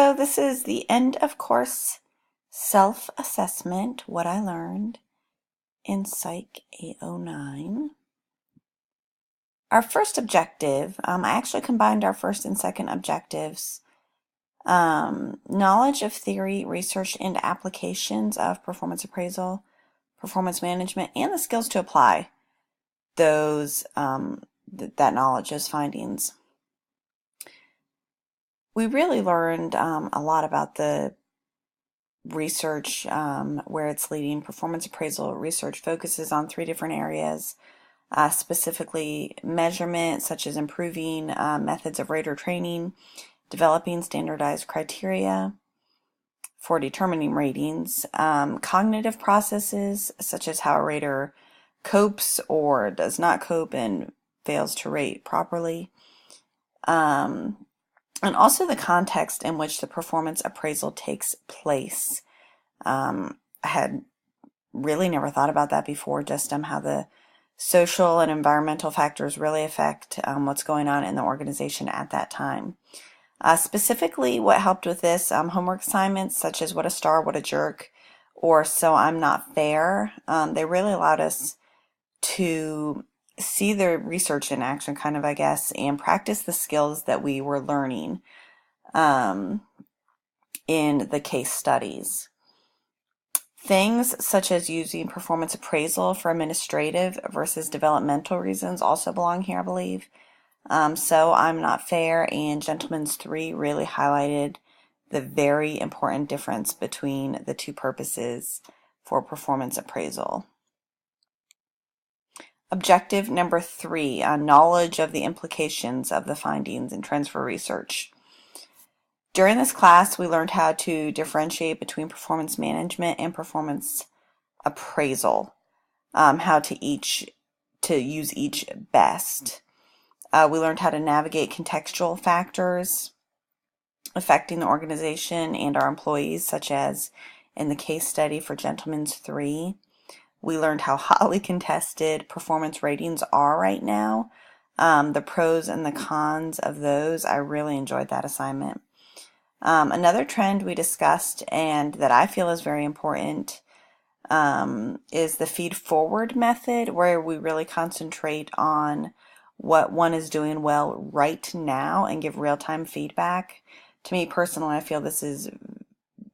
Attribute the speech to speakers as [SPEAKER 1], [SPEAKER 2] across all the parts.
[SPEAKER 1] So this is the end of course self-assessment, what I learned in Psych 809. Our first objective, I actually combined our first and second objectives. Knowledge of theory, research, and applications of performance appraisal, performance management, and the skills to apply those that knowledge, those findings. We really learned a lot about the research where it's leading. Performance appraisal research focuses on 3 different areas, specifically measurement, such as improving methods of rater training, developing standardized criteria for determining ratings, cognitive processes, such as how a rater copes or does not cope and fails to rate properly, and also the context in which the performance appraisal takes place. I had really never thought about that before, just how the social and environmental factors really affect what's going on in the organization at that time. Specifically, what helped with this, homework assignments such as What a Star, What a Jerk, or So I'm Not Fair, they really allowed us to see the research in action, kind of, I guess, and practice the skills that we were learning in the case studies. Things such as using performance appraisal for administrative versus developmental reasons also belong here, I believe. So I'm Not Fair and Gentleman's 3 really highlighted the very important difference between the 2 purposes for performance appraisal. Objective number 3, knowledge of the implications of the findings and trends for research. During this class, we learned how to differentiate between performance management and performance appraisal, how to use each best. We learned how to navigate contextual factors affecting the organization and our employees, such as in the case study for Gentleman's 3. We learned how hotly contested performance ratings are right now, the pros and the cons of those. I really enjoyed that assignment. Another trend we discussed and that I feel is very important is the feed-forward method, where we really concentrate on what one is doing well right now and give real-time feedback. To me personally, I feel this is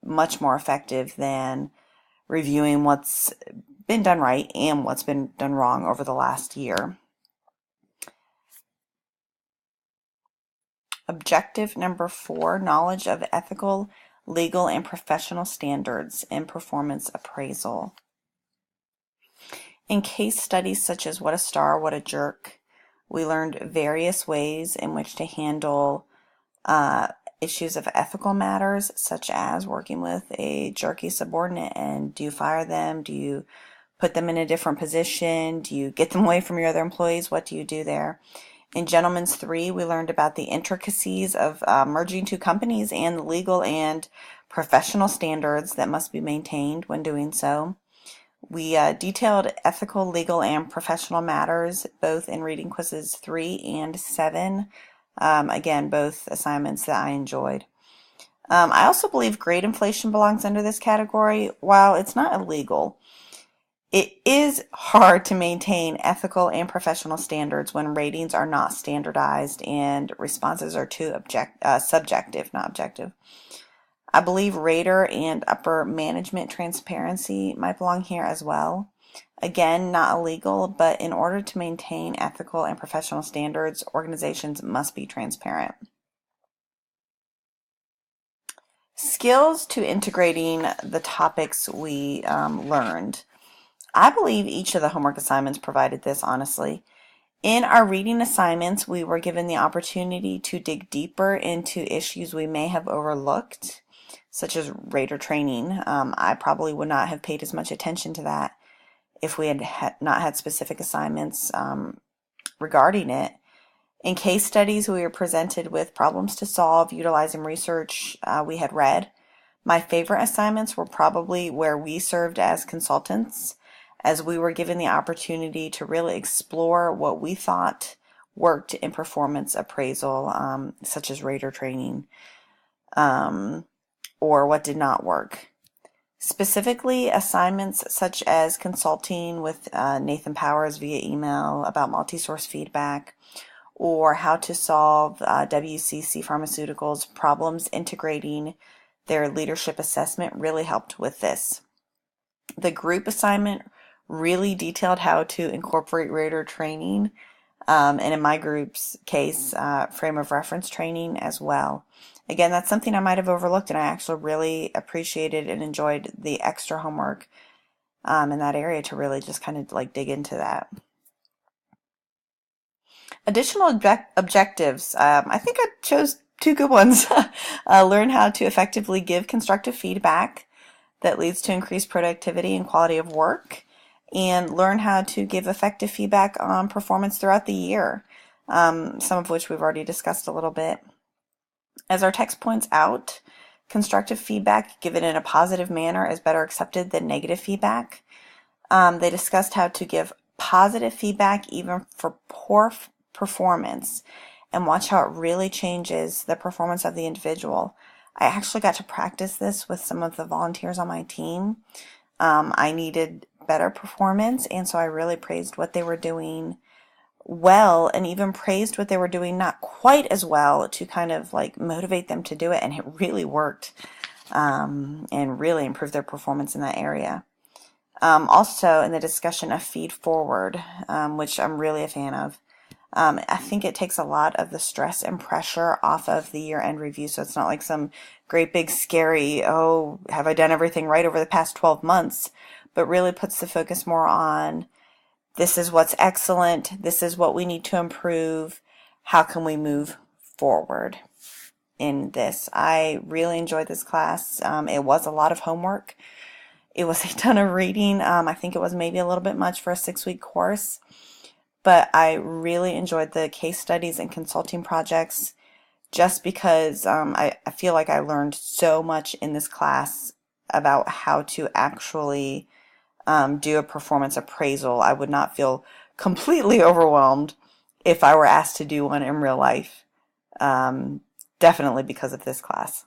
[SPEAKER 1] much more effective than reviewing what's been done right and what's been done wrong over the last year. Objective number 4, knowledge of ethical, legal, and professional standards in performance appraisal. In case studies such as What a Star, What a Jerk, we learned various ways in which to handle issues of ethical matters, such as working with a jerky subordinate, and do you fire them? Do you put them in a different position? Do you get them away from your other employees? What do you do there? In Gentleman's 3, we learned about the intricacies of merging 2 companies and the legal and professional standards that must be maintained when doing so. We detailed ethical, legal, and professional matters both in reading quizzes 3 and 7. Again, both assignments that I enjoyed. I also believe grade inflation belongs under this category. While it's not illegal, it is hard to maintain ethical and professional standards when ratings are not standardized and responses are too subjective, not objective. I believe rater and upper management transparency might belong here as well. Again, not illegal, but in order to maintain ethical and professional standards, organizations must be transparent. Skills to integrating the topics we learned. I believe each of the homework assignments provided this, honestly. In our reading assignments, we were given the opportunity to dig deeper into issues we may have overlooked, such as rater training. I probably would not have paid as much attention to that if we had not had specific assignments regarding it. In case studies, we were presented with problems to solve utilizing research we had read. My favorite assignments were probably where we served as consultants, as we were given the opportunity to really explore what we thought worked in performance appraisal, such as rater training. or what did not work. Specifically, assignments such as consulting with Nathan Powers via email about multi-source feedback, or how to solve WCC Pharmaceuticals problems integrating their leadership assessment really helped with this. The group assignment really detailed how to incorporate rater training, and in my group's case, frame of reference training as well. Again, that's something I might have overlooked, and I actually really appreciated and enjoyed the extra homework in that area to really just kind of like dig into that. Additional objectives. I think I chose two good ones. Learn how to effectively give constructive feedback that leads to increased productivity and quality of work, and learn how to give effective feedback on performance throughout the year, some of which we've already discussed a little bit. As our text points out, constructive feedback given in a positive manner is better accepted than negative feedback. They discussed how to give positive feedback even for poor performance, and watch how it really changes the performance of the individual. I actually got to practice this with some of the volunteers on my team. I needed better performance, and so I really praised what they were doing well, and even praised what they were doing not quite as well to kind of like motivate them to do it, and it really worked, and really improved their performance in that area. Also in the discussion of feed forward, which I'm really a fan of. I think it takes a lot of the stress and pressure off of the year-end review, so it's not like some great big scary, oh, have I done everything right over the past 12 months, but really puts the focus more on this is what's excellent, this is what we need to improve, how can we move forward in this. I really enjoyed this class. It was a lot of homework. It was a ton of reading. I think it was maybe a little bit much for a 6-week course. But I really enjoyed the case studies and consulting projects just because I feel like I learned so much in this class about how to actually do a performance appraisal. I would not feel completely overwhelmed if I were asked to do one in real life, definitely because of this class.